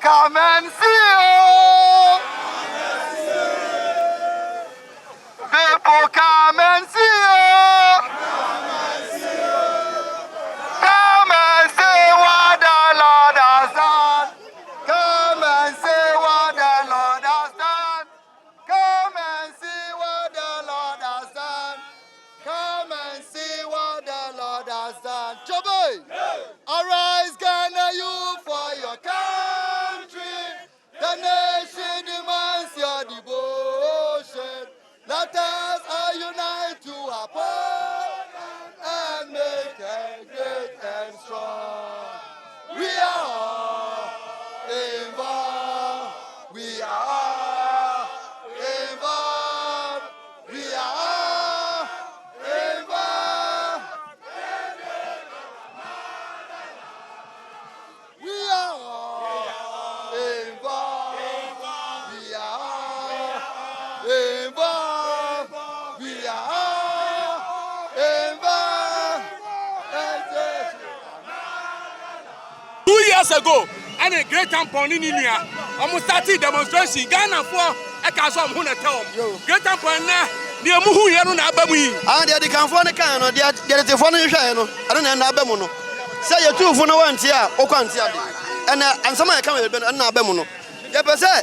Come and see. People come and see. Come and see what the Lord has done. Come and see what the Lord has done. Come and see what the Lord has done. Come and see what the Lord has done. Choboy! Arise, Ghana, you for your country. The nation demands your devotion. Let us all unite to uphold and make it great and strong. We are all involved. We are all involved. We are all involved. We are all involved. We are all involved. We are all involved. 2 years ago, and a great Ampong in India, almost started demonstration. Ghana for a castle of Hunatome. Great Ampong near Muhu Yarun Abami. And the California can, or the phone in China. I don't know Abamuno. Say your two for no one here, or can't see. And somebody come with an Abamuno. Yep, say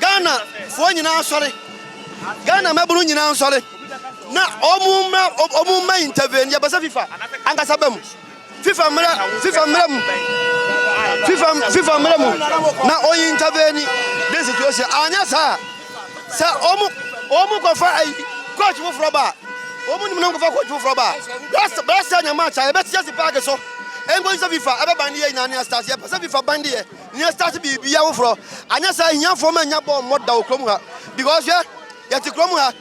Ghana, for you now, sorry. Ghana, Mabuni now, sorry. Now, Omuma intervene, Yabasa FIFA, and Casabam. FIFA Melamu. Now, all intervene this situation. Anya, sir. Sir, Omu coach with Robert. Omu coach with Robert. That's the best time match. I bet just the pack so. I'm going to FIFA. Ever bandy in Anya stars. Yeah, FIFA bandy. Near start to be Biao for. Anya say young for man yabo mod da Oklahoma. Because yeah, yet Oklahoma.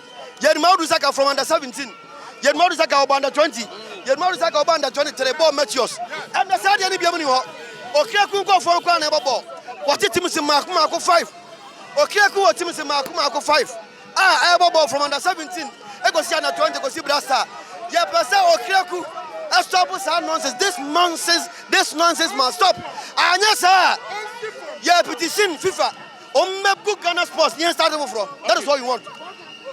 Yet Maudusaka from under 17. Yet Maudusaka under 20. Yet Maudusaka under 20 to the ball matches. And the Saudi Arabia. Okay, go for a corner ball. What it is in Marco 5. Okay, what it is in Marco 5. Ah, ball from under 17. I go see under 20, go see Blasta. Yeah, but say, okay, stop with that nonsense. This nonsense must stop. Ah, yes, sir. Yeah, petition FIFA. Good Ghana sports. Yes, start over from. That is what you want.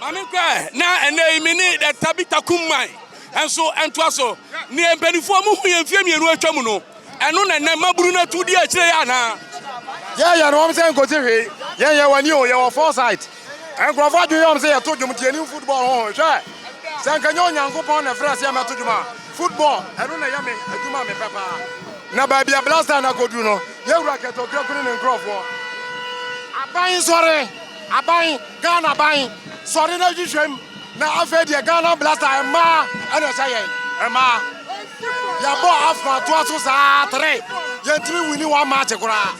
Mamika, now and they minute that Tabita Kumai. And so, and Twasso, near Beniform, who and Femi and Chamuno. And on and Mabruna 2 years. Yeah, you know what I'm saying, go to yeah, when you're foresight. And Gravadi, you say, I told you, new football. San Canyon, go upon a fresh Yamatujuma. Football, I don't know, Yami, a Juma, me papa. Now, baby, a blaster, and I go, you know, you racket or Crocodile and Crawford. I'm buying, sorry, I'm buying, Ghana buying, sorry, no, you should. Now, I've had your Ghana blaster, and Ma, and I say, and Ma. Ya bo afma to aso sa 3 ye ntimi wini wa match kura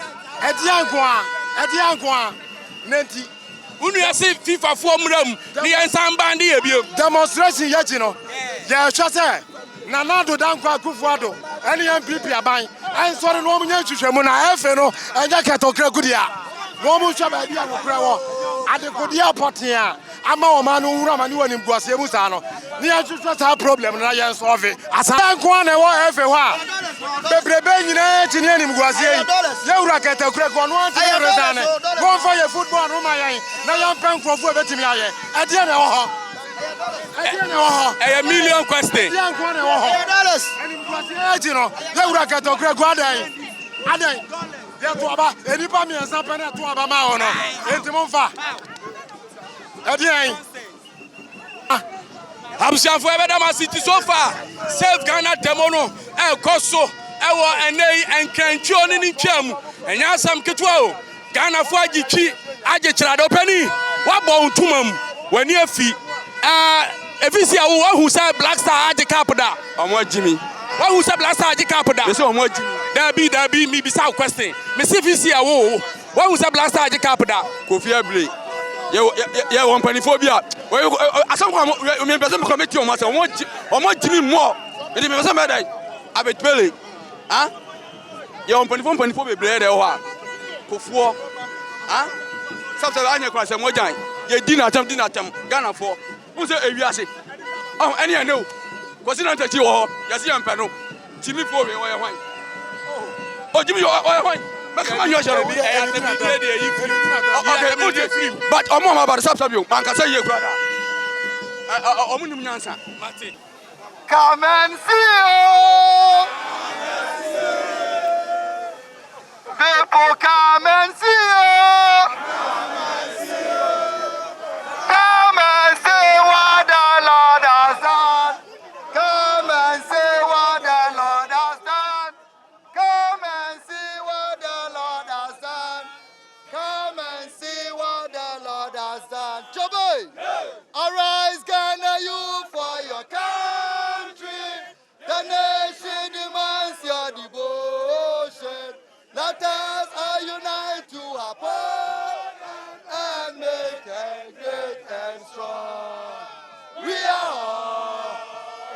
ediankwa nenti unu ya se FIFA fo mram ni ensan bande ye bio demonstration ye ji no ye hwe se na nado dankwa kufuado ene MPP aban en sori no munye hwehwemu na efe no enja ketokra gudia no mu hwa ba bia no kra wo adekodia potia ama o ma no wura ma ni wani mguase mu sa no ni hwehwe sa problem na ye solve asa dankwa na wo efe ho a bebrebe nyina chi ni ani mguase ye wura ketokra ko no anti rezane go for your football no ma yan na yan pen krofo betimi aye e de na wo ho a million question. $100. And in Brazil, you will get a great guardian. Aden, you to about any family and something to Abama or not. Monfa. Again, I'm sure for Ever City so far. Save Ghana Demono, El Coso, Ewa and Canchon in Cham, and Yasam Kitwao, Ghana Fuaji, Ajitrado Penny, what bone to mum when you're feet. If you see a one who said Black Star Acheampong, I'm what Jimmy. One who said Black Star Acheampong, you saw what Jimmy. There be me beside question. Miss if you see a one who said Black Star Acheampong, Kofi Abli. Yeah, one penny phobia. Well, I saw me present committee on myself. What Jimmy more? And if somebody, I bet Billy. Huh? You're on 24 blade or Kofu. Huh? Sometimes I never cross a more giant. You dinner time, Ghana for. Who's a Yasi? Oh, any I know. Was it not that you are? Yes, young Pano. Jimmy for me, why? Oh, Jimmy, why? come on, you're okay, but I'm about to stop you. Man, can say you, brother. Come and see. People come and see. Come and see what the Lord has done. Come and see what the Lord has done. Come and see what the Lord has done. Come and see what the Lord has done. Joby, arise, Ghana, you for your country. The nation demands your devotion. Let us all unite to uphold and make it great and strong. We are all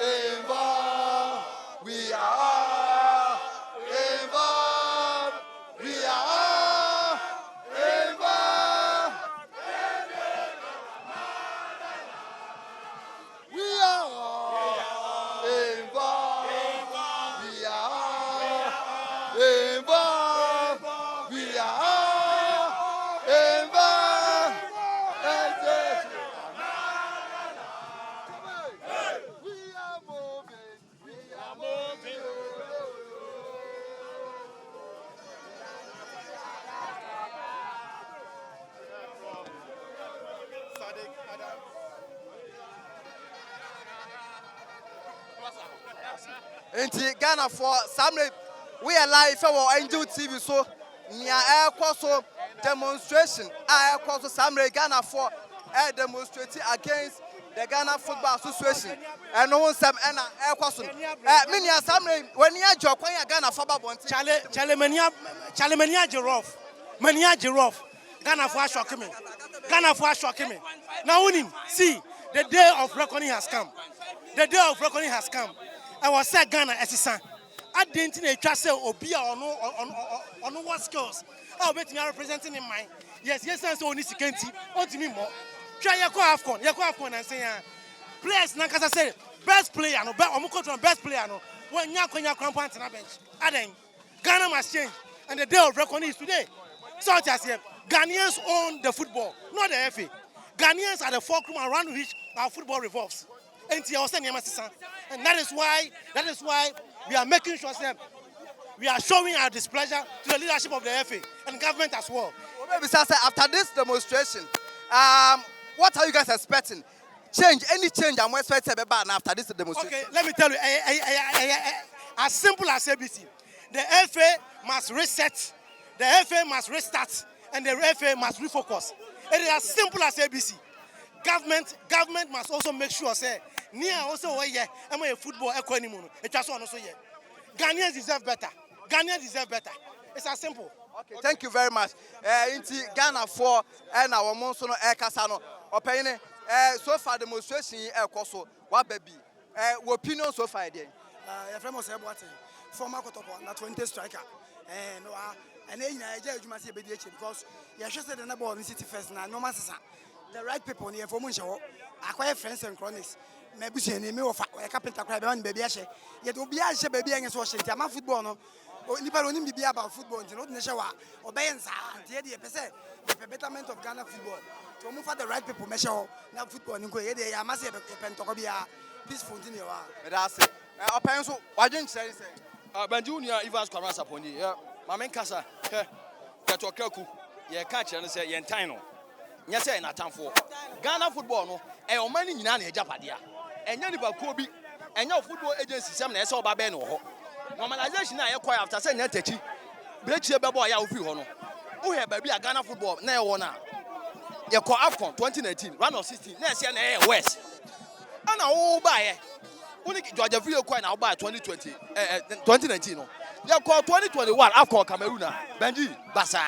involved. We are all involved. We are all involved. We are all involved. We are all involved. We are all involved. We are moving. We are moving. Inti Ghana for Samuel, we are live for Angel TV so near air so demonstration. Air so Samuel Ghana for demonstrating against the Ghana Football Association. And no one some air question. Many Samuel when you are joking Ghana Football Chalemania giraffe. Mania giraffe. Ghana for shocking me. Ghana for shocking me. Now see the day of reckoning has come. The day of reckoning has come. I was saying Ghana as a son. I didn't trust or be on what skills. I'll bet me representing in mind. Yes, and so only security. On to me more. Try your AFCON and say, players, Nankasa said, best player, no, best player, no. When you're going to cramp on the bench, Aden, Ghana must change. And the day of reckoning is today. So as here, Ghanaians own the football, not the FA. Ghanaians are the fulcrum around which our football revolves. And that is why we are making sure that we are showing our displeasure to the leadership of the FA and government as well. After this demonstration, what are you guys expecting? Any change I'm expecting after this demonstration? Okay, let me tell you, as simple as ABC, the FA must reset, the FA must restart, and the FA must refocus. It is as simple as ABC. Government must also make sure say near also where football economy. It just also here. Ghanaians deserve better. It's as simple. Okay, thank you very much. Inti Ghana for and our monsono air casano. Opinion so far demonstration air coso. What baby? Opinion so far there. Your friend was former Kotopo, not 20 striker. And then you must see a because you should say the number of the city first now. No matter the right people in the information. Acquire friends and cronies. Maybe she name of a carpenter crab and baby. Yet will be a baby and Washington. I'm football. No, only be about football. Not in the shower. Obeyance. The betterment of Ghana football. To move for the right people measure now football. I must have a pentocobia peaceful in your that's it. Opinion, why didn't say? Benjunia Evans Karasa Pony. My main casa. Katokaku. Ye catch and say Yentino. Yes, and a time for Ghana football. No, and many in any Japadia. And Yaniba Kobe and your football agency, some S. Babeno. Normalization I acquire after saying Netechi. Bleach Baboy Hono. Who have baby a Ghana football, now one. You call Afcon 2019, run of 16, next year West. And I buy only Georgia Video coin now by 2019. You call 2021 Afcon Cameroon, Benji, Bassa.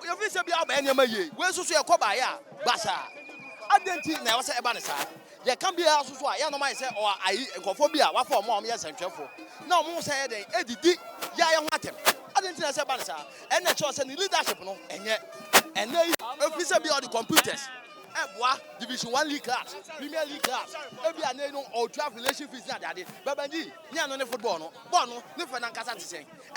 You feel be out any way. Where's your Kobaya, Bassa? I didn't think there was a banner. There can be a house why I know myself or I go for beer, what for mom, yes, and careful. No more said, Eddie, yeah, I want him. I didn't think I said banner, and the choice and leadership, no, and yet, and they be on the computers. Division 1 league class, Premier League class, every annual or draft relationship is not that. But Benji, yeah, no football, no, Bono, no, for Nankasa to say.